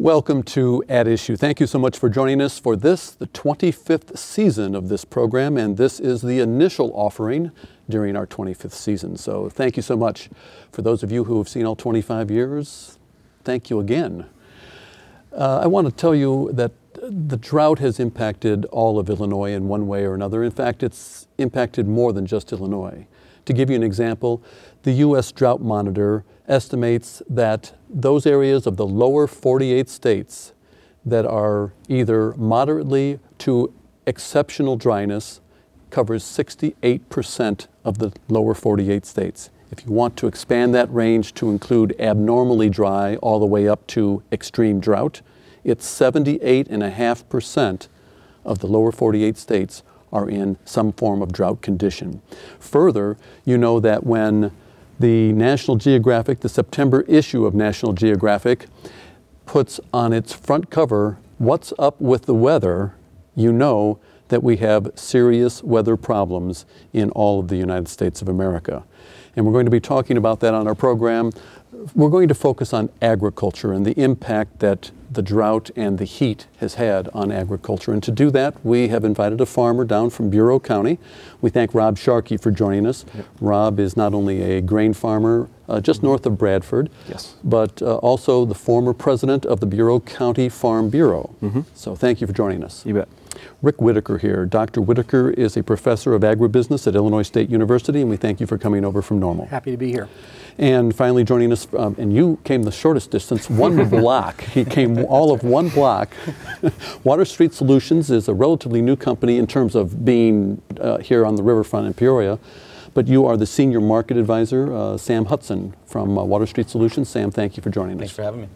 Welcome to At Issue. Thank you so much for joining us for this, the 25th season of this program, and this is the initial offering during our 25th season. So thank you so much. For those of you who have seen all 25 years, thank you again. I want to tell you that the drought has impacted all of Illinois in one way or another. In fact, it's impacted more than just Illinois. To give you an example, the U.S. Drought Monitor estimates that those areas of the lower 48 states that are either moderately to exceptional dryness covers 68% of the lower 48 states. If you want to expand that range to include abnormally dry all the way up to extreme drought, it's 78.5% of the lower 48 states are in some form of drought condition. Further, you know that when the National Geographic, the September issue of National Geographic, puts on its front cover, "What's up with the weather?" you know that we have serious weather problems in all of the United States of America. And we're going to be talking about that on our program. We're going to focus on agriculture and the impact that the drought and the heat has had on agriculture. And to do that, we have invited a farmer down from Bureau County. We thank Rob Sharkey for joining us. Yep. Rob is not only a grain farmer just north of Bradford, yes, but also the former president of the Bureau County Farm Bureau. So thank you for joining us. You bet. Rick Whitaker here. Dr. Whitaker is a professor of agribusiness at Illinois State University, and we thank you for coming over from Normal. Happy to be here. And finally joining us, and you came the shortest distance, one block. He came all of one block. Water Street Solutions is a relatively new company in terms of being here on the riverfront in Peoria, but you are the senior market advisor, Sam Hudson from Water Street Solutions. Sam, thank you for joining us. Thanks for having me.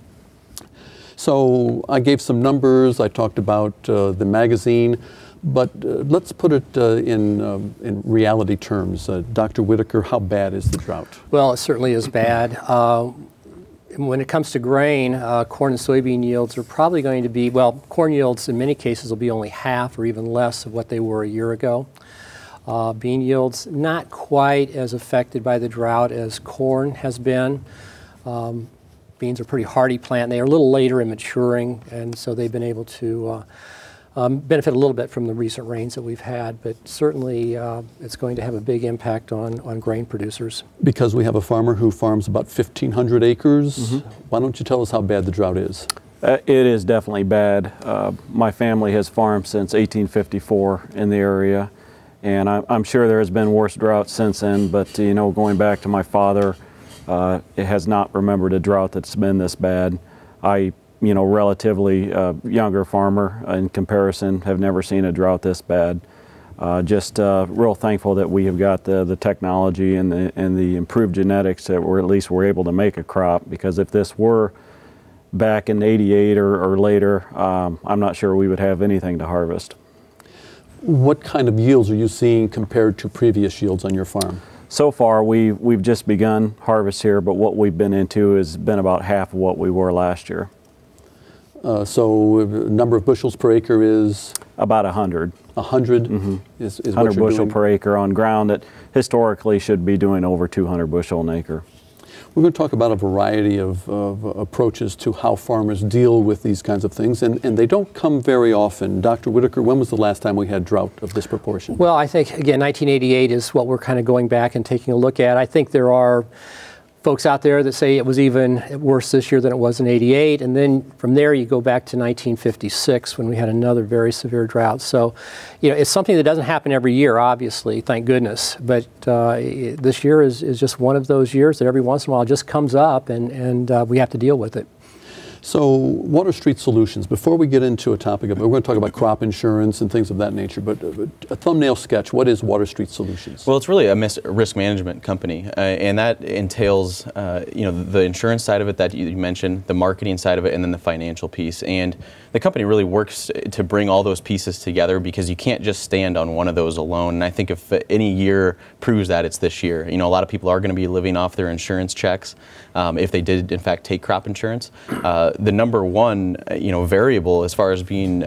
So I gave some numbers, I talked about the magazine, but let's put it in reality terms. Dr. Whitaker, how bad is the drought? Well, it certainly is bad. When it comes to grain, corn and soybean yields are probably going to be, well, corn yields in many cases will be only half or even less of what they were a year ago. Bean yields not quite as affected by the drought as corn has been. Beans are a pretty hardy plant. They are a little later in maturing, and so they've been able to benefit a little bit from the recent rains that we've had, but certainly it's going to have a big impact on grain producers. Because we have a farmer who farms about 1,500 acres, why don't you tell us how bad the drought is? It is definitely bad. My family has farmed since 1854 in the area, and I'm sure there has been worse droughts since then, but you know, going back to my father, it has not remembered a drought that's been this bad. You know, relatively younger farmer in comparison, have never seen a drought this bad. Just real thankful that we have got the technology and the improved genetics that we're able to make a crop, because if this were back in '88 or later, I'm not sure we would have anything to harvest. What kind of yields are you seeing compared to previous yields on your farm? So far, we've just begun harvest here, but what we've been into has been about half of what we were last year. So number of bushels per acre is? About 100. 100 is 100 what you're bushel doing? per acre on ground that historically should be doing over 200 bushel an acre. We're going to talk about a variety of approaches to how farmers deal with these kinds of things, and they don't come very often. Dr. Whitaker, when was the last time we had drought of this proportion? Well, I think, again, 1988 is what we're kind of going back and taking a look at. I think there are folks out there that say it was even worse this year than it was in '88, and then from there you go back to 1956 when we had another very severe drought. So, you know, it's something that doesn't happen every year, obviously, thank goodness, but this year is just one of those years that every once in a while just comes up, and we have to deal with it. So Water Street Solutions, before we get into a topic of, we're going to talk about crop insurance and things of that nature, but a thumbnail sketch, what is Water Street Solutions? Well, it's really a risk management company, and that entails you know, the insurance side of it that you mentioned, the marketing side of it, and then the financial piece. And the company really works to bring all those pieces together, because you can't just stand on one of those alone. And I think if any year proves that, it's this year. You know, a lot of people are going to be living off their insurance checks if they did in fact take crop insurance. The number one, you know, variable as far as being,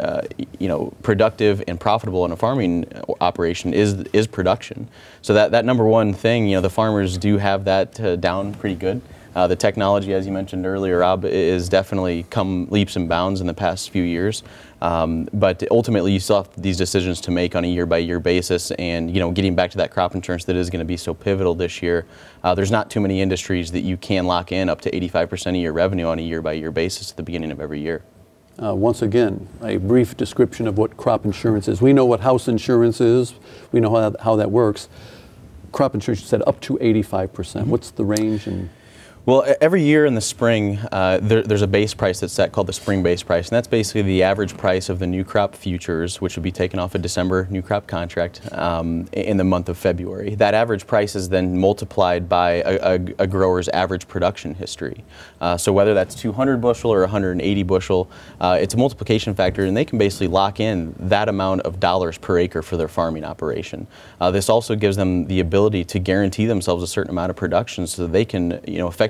you know, productive and profitable in a farming operation is production. So that number one thing, you know, the farmers do have that down pretty good. The technology, as you mentioned earlier, Rob, is definitely come leaps and bounds in the past few years. But ultimately, you still have these decisions to make on a year-by-year basis. And getting back to that crop insurance that is going to be so pivotal this year, there's not too many industries that you can lock in up to 85% of your revenue on a year-by-year basis at the beginning of every year. Once again, a brief description of what crop insurance is. We know what house insurance is. We know how that works. Crop insurance, you said up to 85%. What's the range? Well, every year in the spring, there's a base price that's set called the spring base price, and that's basically the average price of the new crop futures, which would be taken off a December new crop contract in the month of February. That average price is then multiplied by a grower's average production history. So whether that's 200 bushel or 180 bushel, it's a multiplication factor, and they can basically lock in that amount of dollars per acre for their farming operation. This also gives them the ability to guarantee themselves a certain amount of production so that they can,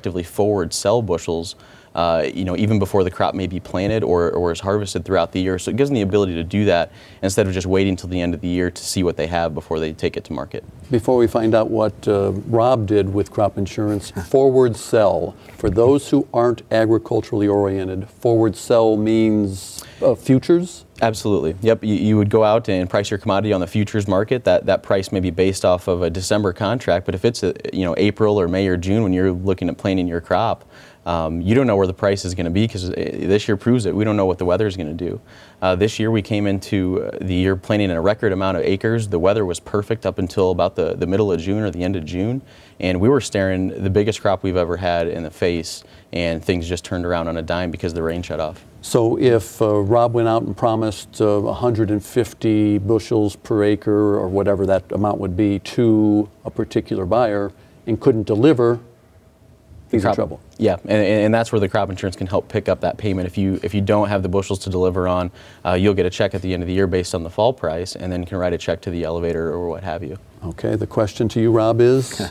effectively forward sell bushels, even before the crop may be planted or is harvested throughout the year. So it gives them the ability to do that instead of just waiting till the end of the year to see what they have before they take it to market. Before we find out what Rob did with crop insurance, forward sell. For those who aren't agriculturally oriented, forward sell means futures? Absolutely. Yep. You would go out and price your commodity on the futures market. That price may be based off of a December contract, but if it's April or May or June when you're looking at planting your crop, you don't know where the price is going to be because this year proves it. We don't know what the weather is going to do. This year we came into the year planting a record amount of acres. The weather was perfect up until about the middle of June or the end of June, and we were staring the biggest crop we've ever had in the face, and things just turned around on a dime because the rain shut off. So if Rob went out and promised 150 bushels per acre or whatever that amount would be to a particular buyer and couldn't deliver, he's in trouble. Yeah, and that's where the crop insurance can help pick up that payment. If you don't have the bushels to deliver on, you'll get a check at the end of the year based on the fall price, and then can write a check to the elevator or what have you. Okay, the question to you, Rob, is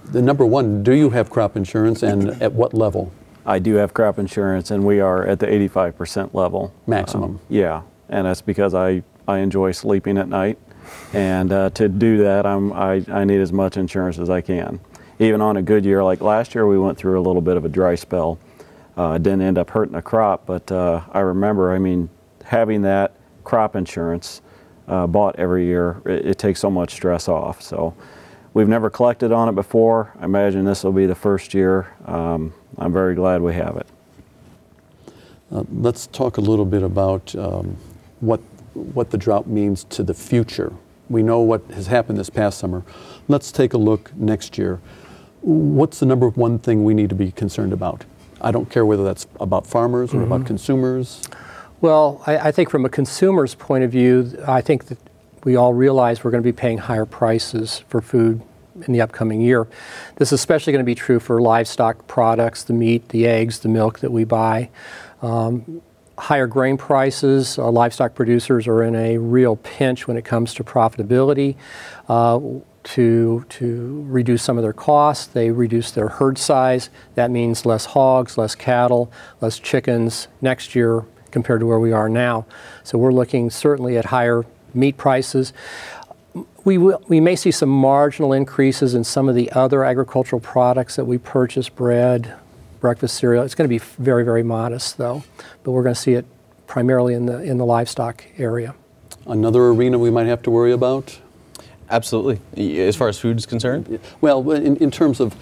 the number one, do you have crop insurance, and at what level? I do have crop insurance, and we are at the 85% level. Maximum. Yeah, and that's because I enjoy sleeping at night, and to do that, I need as much insurance as I can. Even on a good year, like last year, we went through a little bit of a dry spell. Didn't end up hurting the crop, but I remember, having that crop insurance bought every year, it takes so much stress off. So we've never collected on it before. I imagine this will be the first year. I'm very glad we have it. Let's talk a little bit about what the drought means to the future. We know what has happened this past summer. Let's take a look next year. What's the number one thing we need to be concerned about? I don't care whether that's about farmers or about consumers. Well, I think from a consumer's point of view, I think that we all realize we're going to be paying higher prices for food in the upcoming year. This is especially going to be true for livestock products, the meat, the eggs, the milk that we buy. Higher grain prices, livestock producers are in a real pinch when it comes to profitability. To reduce some of their costs, they reduce their herd size. That means less hogs, less cattle, less chickens next year compared to where we are now. So we're looking certainly at higher meat prices. We may see some marginal increases in some of the other agricultural products that we purchase, bread, breakfast cereal. It's going to be very, very modest though, but we're going to see it primarily in the livestock area. Another arena we might have to worry about? Absolutely. As far as food is concerned? Well, in terms of,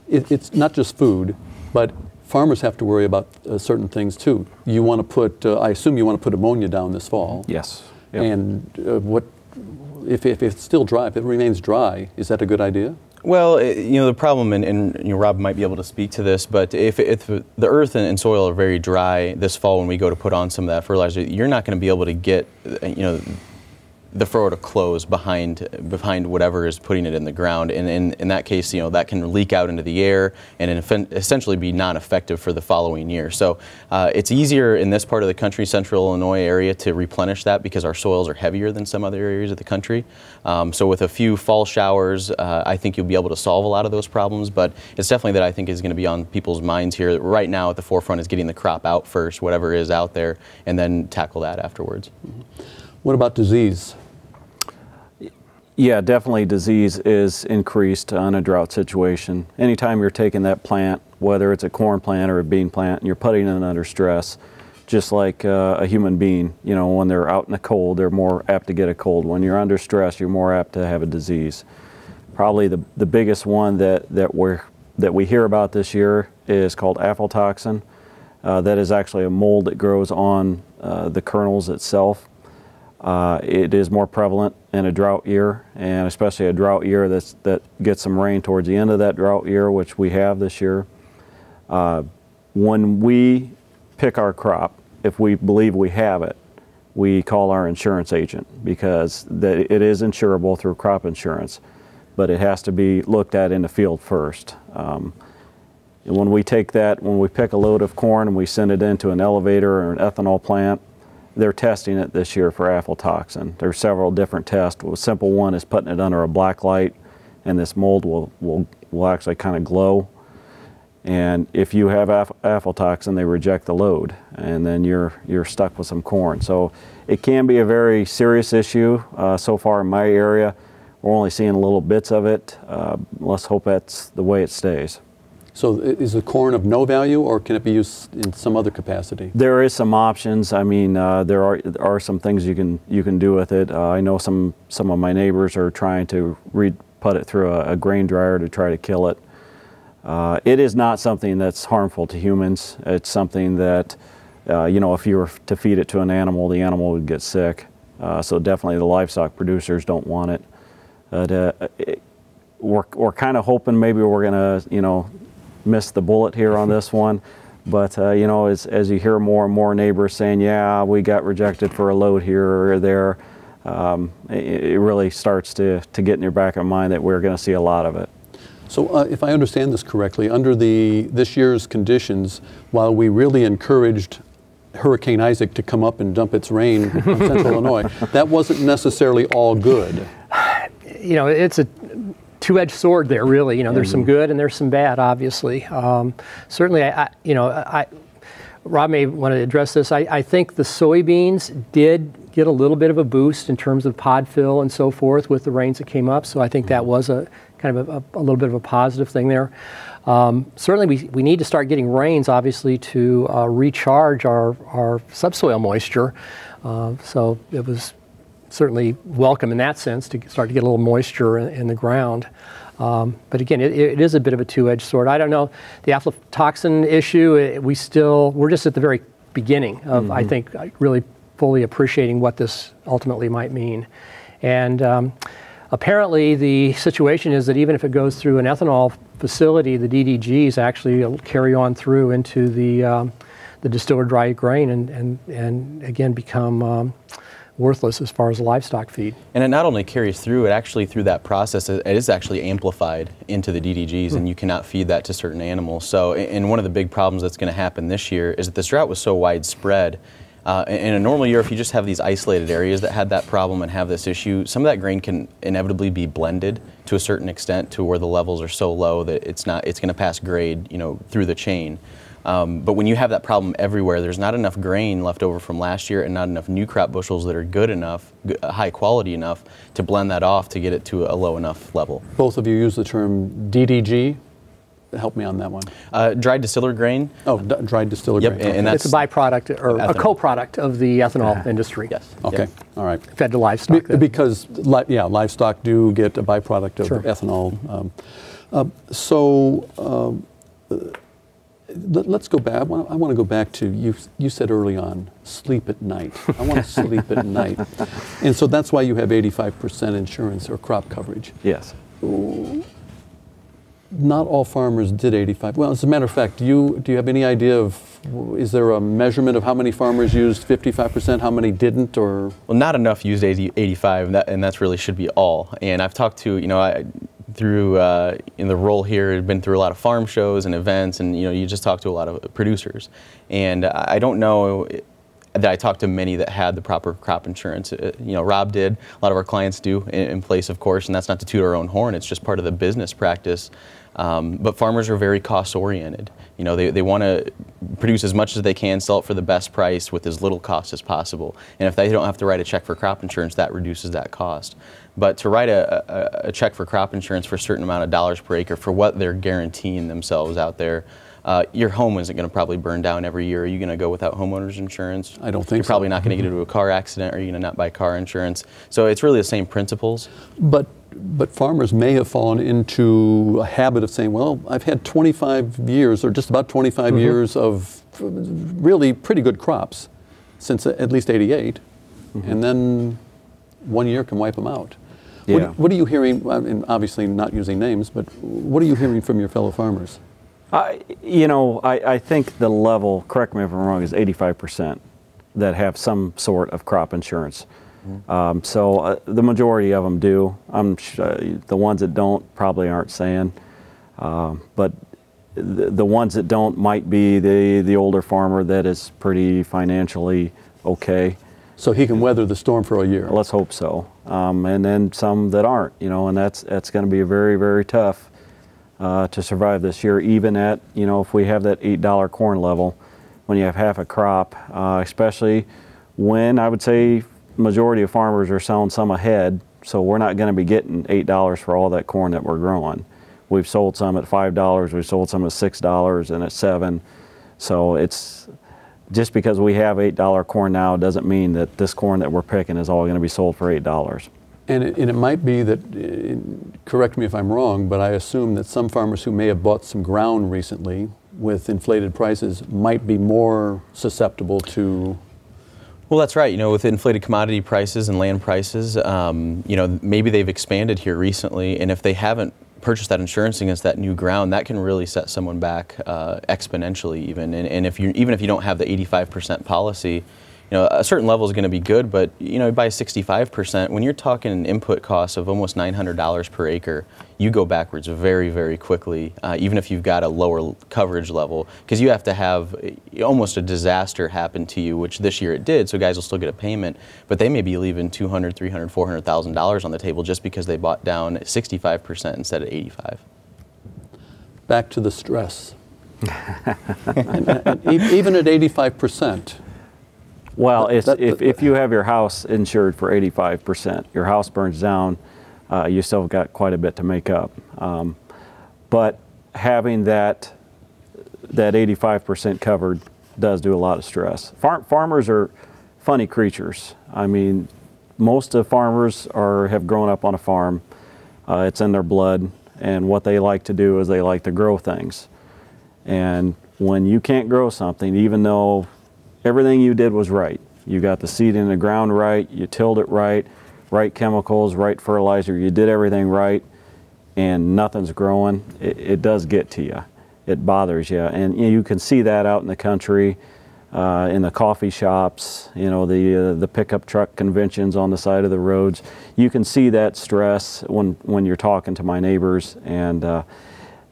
it's not just food, but farmers have to worry about certain things too. You want to put, I assume you want to put ammonia down this fall. Yes. Yep. And if it's still dry, if it remains dry, is that a good idea? Well, the problem, and Rob might be able to speak to this, but if the earth and soil are very dry this fall when we go to put on some of that fertilizer, you're not going to be able to get, the furrow to close behind whatever is putting it in the ground, and in that case, that can leak out into the air and essentially be non-effective for the following year. So it's easier in this part of the country, central Illinois area, to replenish that because our soils are heavier than some other areas of the country. So with a few fall showers, I think you'll be able to solve a lot of those problems, but it's definitely that I think is going to be on people's minds here. Right now at the forefront is getting the crop out first, whatever is out there, and then tackle that afterwards. What about disease? Yeah, definitely disease is increased on a drought situation. Anytime you're taking that plant, whether it's a corn plant or a bean plant, and you're putting it under stress, just like a human being, you know, when they're out in the cold, they're more apt to get a cold. When you're under stress, you're more apt to have a disease. Probably the biggest one that we hear about this year is called aflatoxin. That is actually a mold that grows on the kernels itself. It is more prevalent in a drought year, and especially a drought year that gets some rain towards the end of that drought year, which we have this year. When we pick our crop, if we believe we have it, we call our insurance agent, because it is insurable through crop insurance, but it has to be looked at in the field first. And when we take that, when we pick a load of corn and we send it into an elevator or an ethanol plant, they're testing it this year for aflatoxin. There's several different tests. A simple one is putting it under a black light, and this mold will actually kind of glow. And if you have aflatoxin, they reject the load, and then you're stuck with some corn. So it can be a very serious issue. So far in my area, we're only seeing little bits of it. Let's hope that's the way it stays. So is the corn of no value, or can it be used in some other capacity? There is some options. I mean, there are some things you can do with it. I know some of my neighbors are trying to put it through a grain dryer to try to kill it. It is not something that's harmful to humans. It's something that, you know, if you were to feed it to an animal, the animal would get sick. So definitely the livestock producers don't want it. But we're kind of hoping maybe we're going to, you know, miss the bullet here on this one. But, you know, as you hear more and more neighbors saying, yeah, we got rejected for a load here or there, it really starts to get in your back of mind that we're going to see a lot of it. So if I understand this correctly, under this year's conditions, while we really encouraged Hurricane Isaac to come up and dump its rain on central Illinois, that wasn't necessarily all good. You know, it's a two-edged sword there, really. You know, there's some good and there's some bad, obviously. Certainly, Rob may want to address this. I think the soybeans did get a little bit of a boost in terms of pod fill and so forth with the rains that came up. So I think that was a kind of a little bit of a positive thing there. Certainly, we need to start getting rains, obviously, to recharge our subsoil moisture. So it was certainly welcome in that sense to start to get a little moisture in the ground. But again, it is a bit of a two-edged sword. I don't know, the aflatoxin issue, we're just at the very beginning of, I think, really fully appreciating what this ultimately might mean. And apparently the situation is that even if it goes through an ethanol facility, the DDGs actually carry on through into the distilled dry grain and again become worthless as far as livestock feed. And it not only carries through, it actually through that process, it is actually amplified into the DDGs, and you cannot feed that to certain animals. So, and one of the big problems that's going to happen this year is that this drought was so widespread. In a normal year, if you just have these isolated areas that had that problem and have this issue, some of that grain can inevitably be blended to a certain extent to where the levels are so low that it's going to pass grade, you know, through the chain. But when you have that problem everywhere, there's not enough grain left over from last year and not enough new crop bushels that are good enough, high quality enough to blend that off to get it to a low enough level. Both of you use the term DDG. Help me on that one. Dried distiller grain. Oh, dried distiller grain. And that's it's a byproduct or ethanol. A co-product of the ethanol industry. Yes. Okay, Yep. all right. Fed to livestock. Because, yeah, livestock do get a byproduct of ethanol. Let's go back. I want to go back to, you said early on, sleep at night. I want to sleep at night. And so that's why you have 85% insurance or crop coverage. Yes. Not all farmers did 85. Well, as a matter of fact, do you have any idea of, is there a measurement of how many farmers used 55%, how many didn't, or? Well, not enough used 85, and that's really should be all. And I've talked to, you know, in the role here, I've been through a lot of farm shows and events, and, you know, you just talk to a lot of producers. And I don't know that I talked to many that had the proper crop insurance. You know, Rob did, a lot of our clients do in place, of course, and that's not to toot our own horn, it's just part of the business practice. But farmers are very cost oriented. You know, they want to produce as much as they can, sell it for the best price with as little cost as possible. And if they don't have to write a check for crop insurance, that reduces that cost. But to write a check for crop insurance for a certain amount of dollars per acre for what they're guaranteeing themselves out there, your home isn't going to probably burn down every year. Are you going to go without homeowners insurance? I don't think You're probably not going to get into a car accident. Or are you going to not buy car insurance? So it's really the same principles. But farmers may have fallen into a habit of saying, well, I've had 25 years or just about 25 years of really pretty good crops since at least '88, and then 1 year can wipe them out. Yeah. What are you hearing, I mean, obviously not using names, but what are you hearing from your fellow farmers? You know, I think the level, correct me if I'm wrong, is 85% that have some sort of crop insurance. So the majority of them do. I'm sure the ones that don't probably aren't saying, but the ones that don't might be the older farmer that is pretty financially okay. So he can weather the storm for a year. Let's hope so. And then some that aren't, you know, and that's going to be very, very tough to survive this year, even at, you know, if we have that $8 corn level, when you have half a crop, especially when I would say majority of farmers are selling some ahead, so we're not going to be getting $8 for all that corn that we're growing. We've sold some at $5, we've sold some at $6 and at $7. So it's just because we have $8 corn now doesn't mean that this corn that we're picking is all going to be sold for $8. And it might be that, correct me if I'm wrong, but I assume that some farmers who may have bought some ground recently with inflated prices might be more susceptible to. Well, that's right. You know, with inflated commodity prices and land prices, you know, maybe they've expanded here recently, and if they haven't purchased that insurance against that new ground, that can really set someone back exponentially even. And even if you don't have the 85% policy, you know, a certain level is going to be good, but you know, by 65%, when you're talking an input cost of almost $900 per acre, you go backwards very, very quickly, even if you've got a lower coverage level, because you have to have almost a disaster happen to you, which this year it did, so guys will still get a payment, but they may be leaving $200,000, $300,000, $400,000 on the table just because they bought down 65% instead of 85%. Back to the stress. and even at 85%. Well, if you have your house insured for 85%, your house burns down, you still got quite a bit to make up. But having that 85% covered does do a lot of stress. Farmers are funny creatures. I mean, most of farmers have grown up on a farm. It's in their blood, and what they like to do is they like to grow things. And when you can't grow something, even though everything you did was right. You got the seed in the ground right, you tilled it right, right chemicals, right fertilizer, you did everything right, and nothing's growing. It does get to you. It bothers you. And you can see that out in the country, in the coffee shops, you know, the pickup truck conventions on the side of the roads. You can see that stress when you're talking to my neighbors, and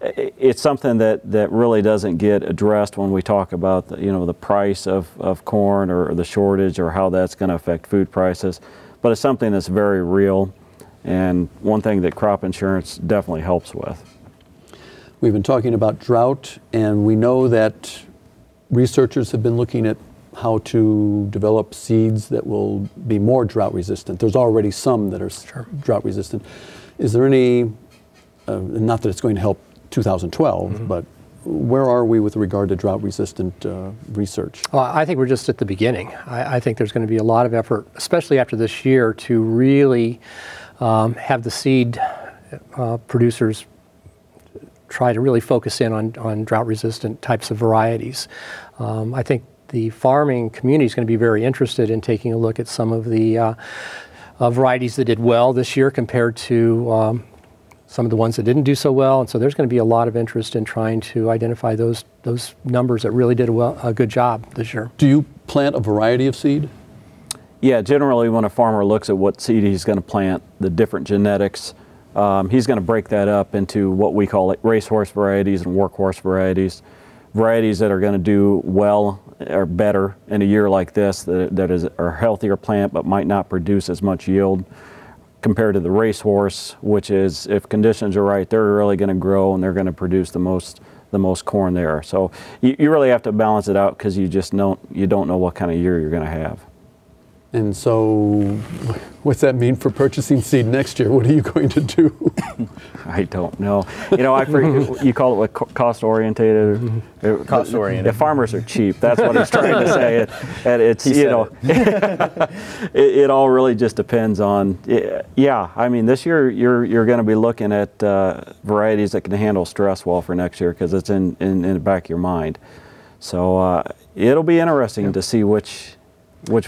it's something that really doesn't get addressed when we talk about the price of corn or the shortage or how that's going to affect food prices. But it's something that's very real, and one thing that crop insurance definitely helps with. We've been talking about drought, and we know that researchers have been looking at how to develop seeds that will be more drought resistant. There's already some that are drought resistant. Is there any, not that it's going to help 2012, but where are we with regard to drought-resistant research? Well, I think we're just at the beginning. I think there's going to be a lot of effort, especially after this year, to really have the seed producers try to really focus in on drought-resistant types of varieties. I think the farming community is going to be very interested in taking a look at some of the varieties that did well this year compared to some of the ones that didn't do so well, and so there's going to be a lot of interest in trying to identify those numbers that really did a good job this year. Do you plant a variety of seed? Yeah, generally when a farmer looks at what seed he's going to plant, the different genetics, he's going to break that up into what we call racehorse varieties and workhorse varieties. Varieties that are going to do well or better in a year like this, that are healthier plant but might not produce as much yield, compared to the racehorse, which is, if conditions are right, they're really going to grow and they're going to produce the most corn there. So you really have to balance it out, because you don't know what kind of year you're going to have. And so, what's that mean for purchasing seed next year? What are you going to do? I don't know. You know, you call it what, cost orientated? Cost oriented. Yeah, farmers are cheap. That's what he's trying to say. It's it all really just depends on. Yeah, I mean, this year you're going to be looking at varieties that can handle stress well for next year, because it's in the back of your mind. So it'll be interesting to see which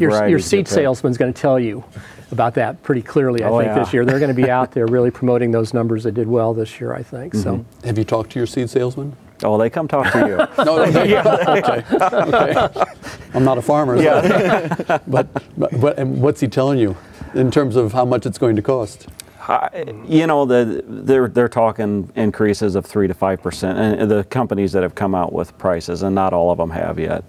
your seed salesman's going to tell you about that pretty clearly, I think, this year. They're going to be out there really promoting those numbers that did well this year, I think. So, have you talked to your seed salesman? Oh, they come talk to you. No, okay. I'm not a farmer. So. Yeah. And what's he telling you in terms of how much it's going to cost? You know, they're talking increases of 3 to 5%, and the companies that have come out with prices, and not all of them have yet.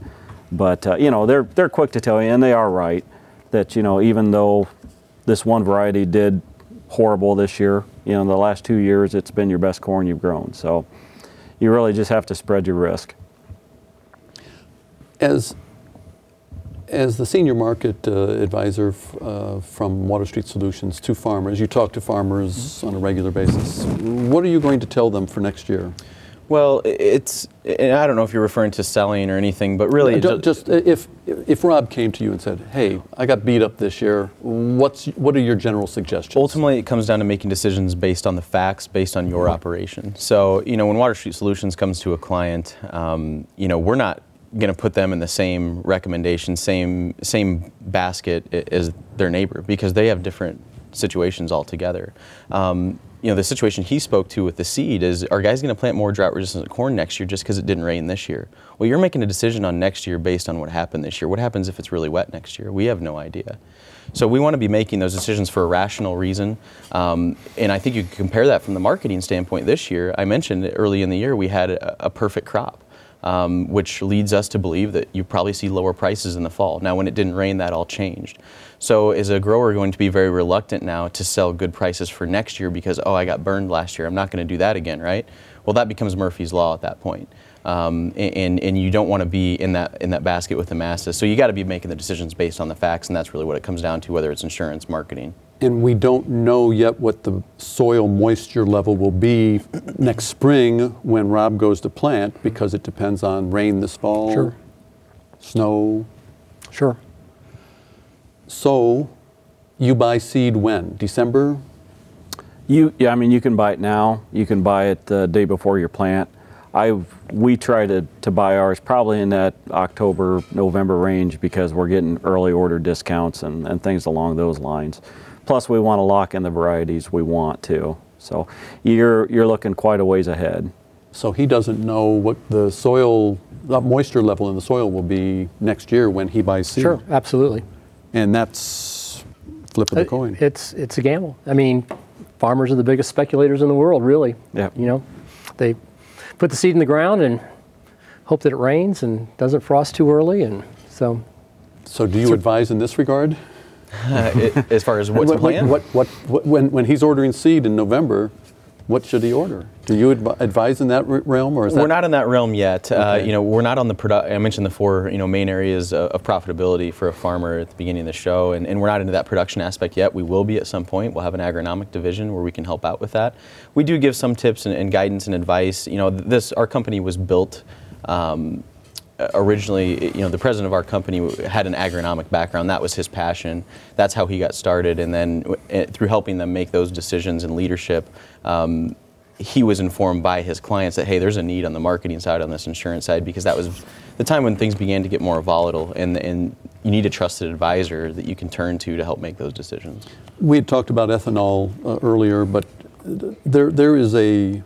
But you know, they're quick to tell you, and they are right, that, you know, even though this one variety did horrible this year, you know, in the last 2 years it's been your best corn you've grown. So you really just have to spread your risk. As the senior market advisor from Water Street Solutions to farmers, you talk to farmers on a regular basis. What are you going to tell them for next year? Well, and I don't know if you're referring to selling or anything, but really, just if Rob came to you and said, "Hey, I got beat up this year. What are your general suggestions?" Ultimately, it comes down to making decisions based on the facts, based on your operation. So, you know, when Water Street Solutions comes to a client, you know, we're not going to put them in the same recommendation, same basket as their neighbor, because they have different situations altogether. You know, the situation he spoke to with the seed is, are guys going to plant more drought-resistant corn next year just because it didn't rain this year? Well, you're making a decision on next year based on what happened this year. What happens if it's really wet next year? We have no idea. So we want to be making those decisions for a rational reason. And I think you can compare that from the marketing standpoint this year. I mentioned early in the year we had a perfect crop, which leads us to believe that you probably see lower prices in the fall. Now, when it didn't rain, that all changed. So is a grower going to be very reluctant now to sell good prices for next year because, oh, I got burned last year, I'm not going to do that again, right? Well, that becomes Murphy's Law at that point. And you don't want to be in that basket with the masses. So you got to be making the decisions based on the facts, and that's really what it comes down to, whether it's insurance, marketing. And we don't know yet what the soil moisture level will be next spring when Rob goes to plant, because it depends on rain this fall, sure, snow. Sure. So you buy seed when? December? Yeah, I mean, you can buy it now. You can buy it the day before your plant. We try to buy ours probably in that October, November range, because we're getting early order discounts and things along those lines. Plus, we want to lock in the varieties we want too. So you're looking quite a ways ahead. So he doesn't know what the soil, the moisture level in the soil will be next year when he buys seed. Sure, absolutely. And that's flipping the coin. It's a gamble. I mean, farmers are the biggest speculators in the world, really. Yeah. You know, they put the seed in the ground and hope that it rains and doesn't frost too early, and so. So do you advise in this regard? As far as what's planned? When he's ordering seed in November, what should he order? Do you advise in that realm, or is that? We're not in that realm yet. Okay. You know, we're not on the I mentioned the four, you know, main areas of profitability for a farmer at the beginning of the show, and we're not into that production aspect yet. We will be at some point. We'll have an agronomic division where we can help out with that. We do give some tips and guidance and advice. You know, our company was built. Originally, you know, the president of our company had an agronomic background. That was his passion. That's how he got started. And then through helping them make those decisions and leadership, he was informed by his clients that, hey, there's a need on the marketing side, on this insurance side, because that was the time when things began to get more volatile, and you need a trusted advisor that you can turn to help make those decisions. We had talked about ethanol earlier, but there is the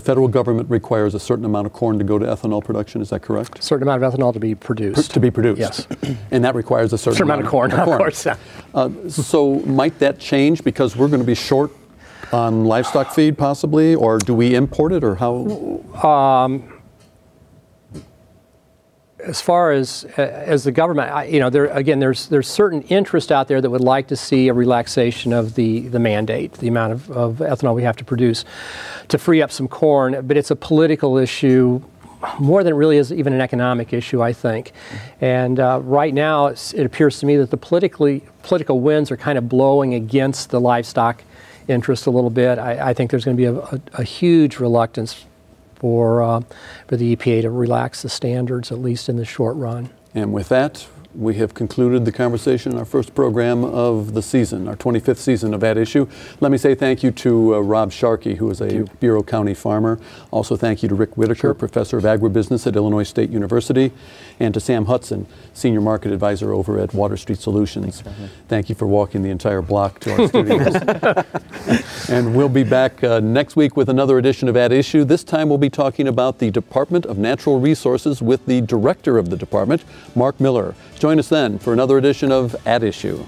federal government requires a certain amount of corn to go to ethanol production. Is that correct? A certain amount of ethanol to be produced. To be produced. Yes. And that requires a certain amount of corn, of course. Yeah. So might that change because we're going to be short on livestock feed possibly, or do we import it, or how? as far as the government, you know, there's certain interest out there that would like to see a relaxation of the mandate, the amount of ethanol we have to produce to free up some corn. But it's a political issue more than it really is even an economic issue, I think. And right now, it appears to me that the political winds are kind of blowing against the livestock interest a little bit. I think there's going to be a huge reluctance for the EPA to relax the standards, at least in the short run. And with that, we have concluded the conversation, our first program of the season, our 25th season of At Issue. Let me say thank you to Rob Sharkey, who is a Bureau County farmer. Also thank you to Rick Whitaker, Professor of Agribusiness at Illinois State University, and to Sam Hudson, Senior Market Advisor over at Water Street Solutions. Thank you for walking the entire block to our studios. And we'll be back next week with another edition of At Issue. This time we'll be talking about the Department of Natural Resources with the Director of the Department, Mark Miller. Join us then for another edition of At Issue.